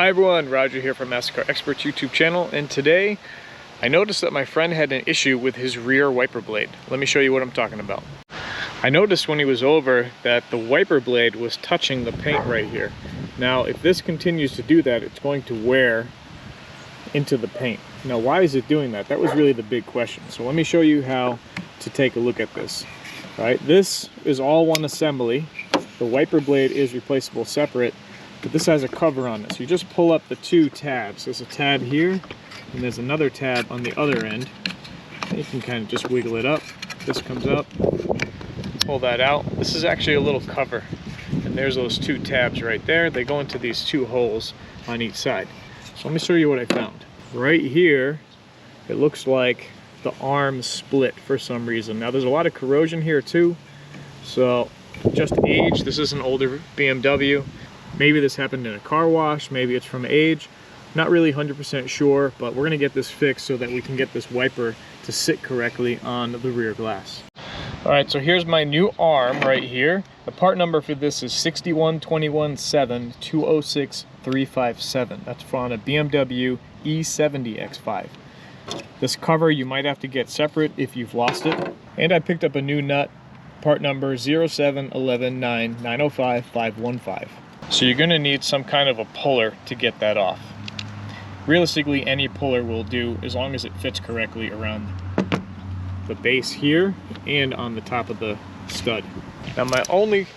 Hi everyone, Roger here from Car Experts YouTube channel, and today I noticed that my friend had an issue with his rear wiper blade. Let me show you what I'm talking about. I noticed when he was over that the wiper blade was touching the paint right here. Now if this continues to do that, it's going to wear into the paint. Now why is it doing that? That was really the big question. So let me show you how to take a look at this. All right, this is all one assembly. The wiper blade is replaceable separate, but this has a cover on it. So you just pull up the two tabs. There's a tab here, and there's another tab on the other end. And you can kind of just wiggle it up. This comes up, pull that out. This is actually a little cover, and there's those two tabs right there. They go into these two holes on each side. So let me show you what I found. Right here, it looks like the arm split for some reason. Now there's a lot of corrosion here too, so just age. This is an older BMW. Maybe this happened in a car wash, maybe it's from age. Not really 100% sure, but we're gonna get this fixed so that we can get this wiper to sit correctly on the rear glass. All right, so here's my new arm right here. The part number for this is 61217206357. That's from a BMW E70 X5. This cover you might have to get separate if you've lost it. And I picked up a new nut, part number 07119905515. So you're gonna need some kind of a puller to get that off. Realistically, any puller will do as long as it fits correctly around the base here and on the top of the stud. Now my only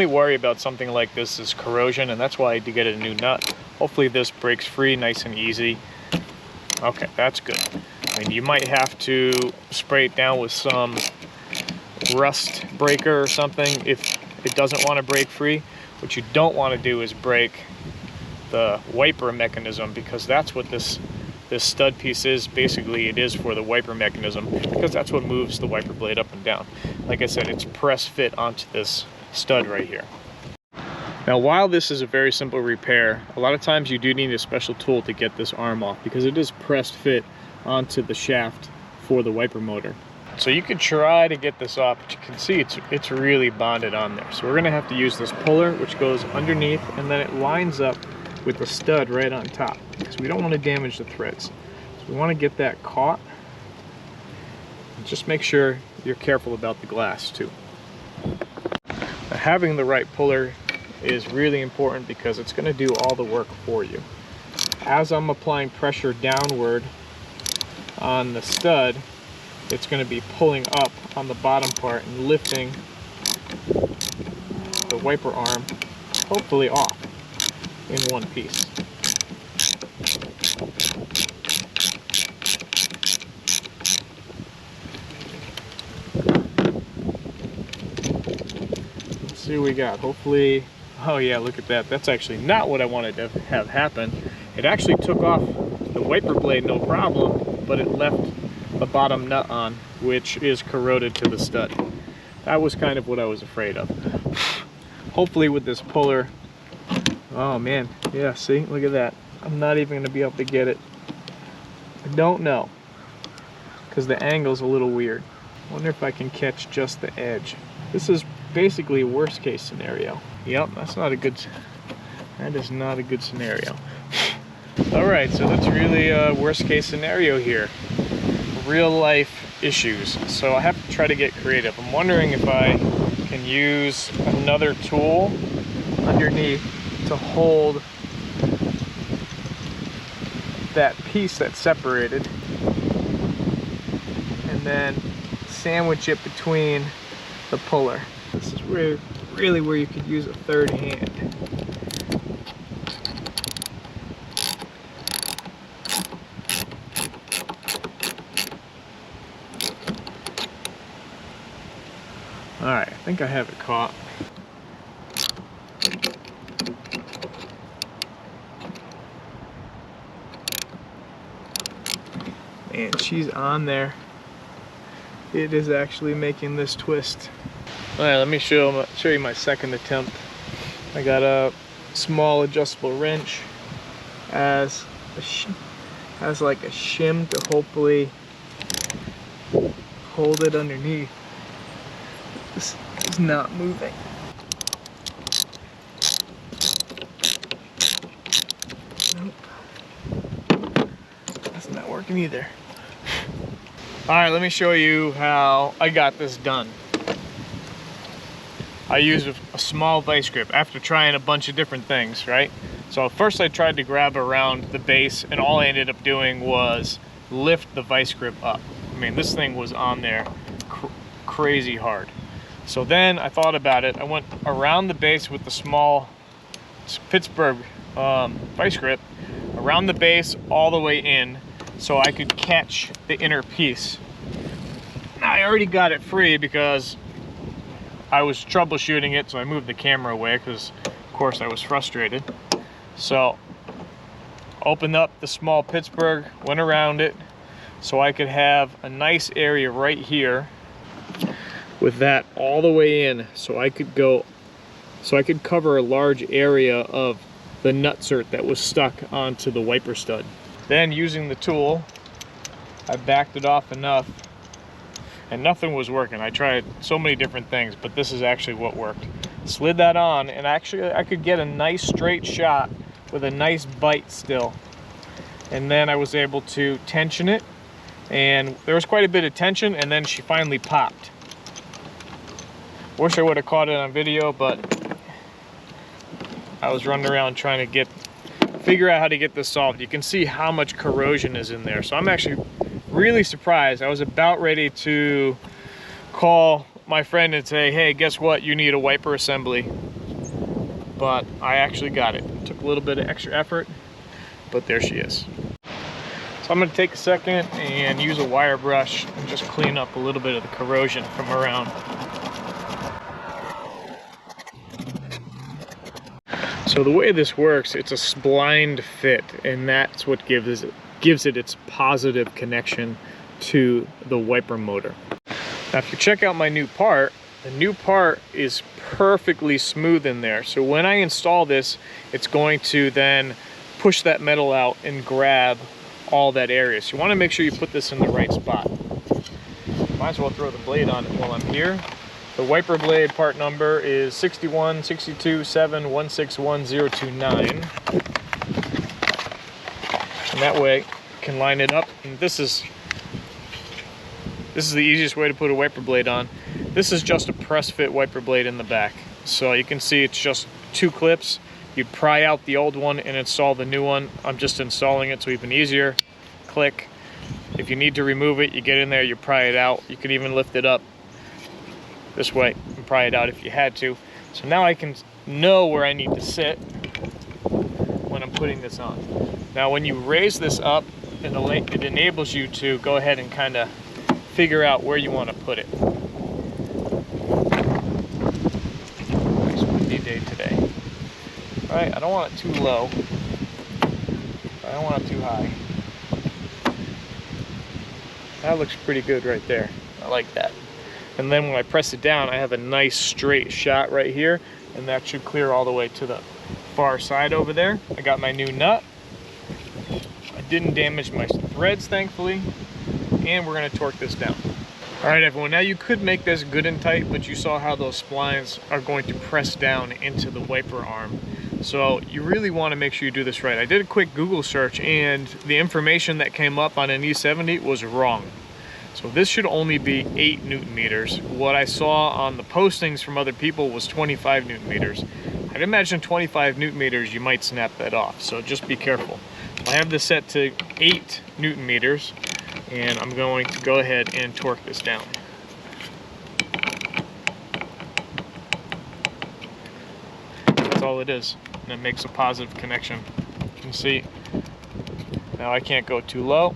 worry about something like this is corrosion, and that's why I had to get a new nut. Hopefully this breaks free nice and easy. Okay, that's good. I mean, you might have to spray it down with some rust breaker or something if it doesn't want to break free. What you don't want to do is break the wiper mechanism, because that's what this stud piece is. Basically, it is for the wiper mechanism, because that's what moves the wiper blade up and down. Like I said, it's press fit onto this stud right here. Now, while this is a very simple repair, a lot of times you do need a special tool to get this arm off, because it is pressed fit onto the shaft for the wiper motor. So you could try to get this off, but you can see it's really bonded on there. So we're gonna have to use this puller, which goes underneath, and then it lines up with the stud right on top, because we don't want to damage the threads. So we want to get that caught. And just make sure you're careful about the glass too. Now, having the right puller is really important, because it's going to do all the work for you. As I'm applying pressure downward on the stud, it's going to be pulling up on the bottom part and lifting the wiper arm hopefully off in one piece. Let's see what we got. Hopefully, oh yeah, look at that. That's actually not what I wanted to have happen. It actually took off the wiper blade no problem, but it left the bottom nut on, which is corroded to the stud. That was kind of what I was afraid of. Hopefully with this puller, oh man, yeah, see, look at that. I'm not even gonna be able to get it. I don't know, because the angle's a little weird. Wonder if I can catch just the edge. This is basically worst case scenario. Yep, that is not a good scenario. All right, so that's really a worst case scenario here. Real life issues. So I have to try to get creative. I'm wondering if I can use another tool underneath to hold that piece that's separated, and then sandwich it between the puller. This is really where you could use a third hand. All right, I think I have it caught. And she's on there. It is actually making this twist. All right, let me show you my second attempt. I got a small adjustable wrench, has like a shim to hopefully hold it underneath. This is not moving. working either. All right, let me show you how I got this done. I used a small vice grip after trying a bunch of different things, right? So first I tried to grab around the base, and all I ended up doing was lift the vice grip up. I mean, this thing was on there crazy hard. So then I thought about it. I went around the base with the small Pittsburgh vice grip, around the base all the way in, so I could catch the inner piece. Now I already got it free because I was troubleshooting it, so I moved the camera away because of course I was frustrated. So opened up the small Pittsburgh, went around it so I could have a nice area right here with that all the way in, so I could cover a large area of the nut cert that was stuck onto the wiper stud. Then using the tool, I backed it off enough, and nothing was working. I tried so many different things, but this is actually what worked. Slid that on, and actually I could get a nice straight shot with a nice bite still. And then I was able to tension it, and there was quite a bit of tension, and then she finally popped. Wish I would have caught it on video, but I was running around trying to figure out how to get this solved. You can see how much corrosion is in there. So I'm actually really surprised. I was about ready to call my friend and say, hey, guess what? You need a wiper assembly. But I actually got it. It took a little bit of extra effort, but there she is. So I'm gonna take a second and use a wire brush and just clean up a little bit of the corrosion from around. So the way this works, it's a splined fit, and that's what gives it its positive connection to the wiper motor. Now if you check out my new part, the new part is perfectly smooth in there. So when I install this, it's going to then push that metal out and grab all that area. So you want to make sure you put this in the right spot. Might as well throw the blade on it while I'm here. The wiper blade part number is 616271611029. And that way you can line it up. And this is the easiest way to put a wiper blade on. This is just a press fit wiper blade in the back. So you can see it's just 2 clips. You'd pry out the old one and install the new one. I'm just installing it so even easier. Click. If you need to remove it, you get in there, you pry it out. You can even lift it up this way and pry it out if you had to. So now I can know where I need to sit when I'm putting this on. Now when you raise this up, it enables you to go ahead and kind of figure out where you want to put it. Nice windy day today. All right, I don't want it too low. I don't want it too high. That looks pretty good right there. I like that. And then when I press it down, I have a nice straight shot right here, and that should clear all the way to the far side over there. I got my new nut. I didn't damage my threads, thankfully, and we're gonna torque this down. All right, everyone, now you could make this good and tight, but you saw how those splines are going to press down into the wiper arm. So you really wanna make sure you do this right. I did a quick Google search, and the information that came up on an E70 was wrong. So this should only be 8 Newton meters. What I saw on the postings from other people was 25 Newton meters. I'd imagine 25 Newton meters, you might snap that off, so just be careful. I have this set to 8 Newton meters, and I'm going to go ahead and torque this down. That's all it is, and it makes a positive connection. You can see, now I can't go too low,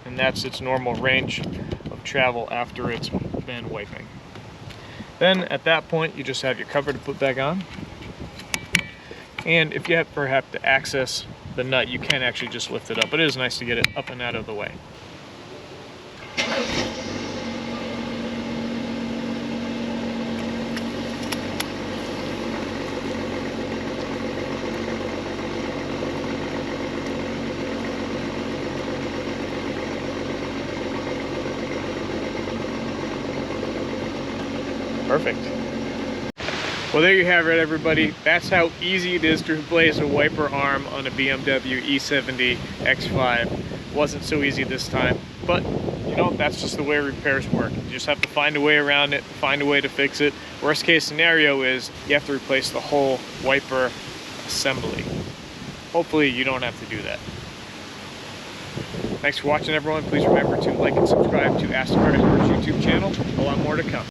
and that's its normal range of travel after it's been wiping. Then at that point, you just have your cover to put back on. And if you ever have to access the nut, you can actually just lift it up. But it is nice to get it up and out of the way. Perfect. Well, there you have it, everybody. That's how easy it is to replace a wiper arm on a BMW E70 X5. Wasn't so easy this time, but you know, that's just the way repairs work. You just have to find a way around it, find a way to fix it. Worst case scenario is you have to replace the whole wiper assembly. Hopefully you don't have to do that. Thanks for watching, everyone. Please remember to like and subscribe to Ask the Credit Cards YouTube channel. A lot more to come.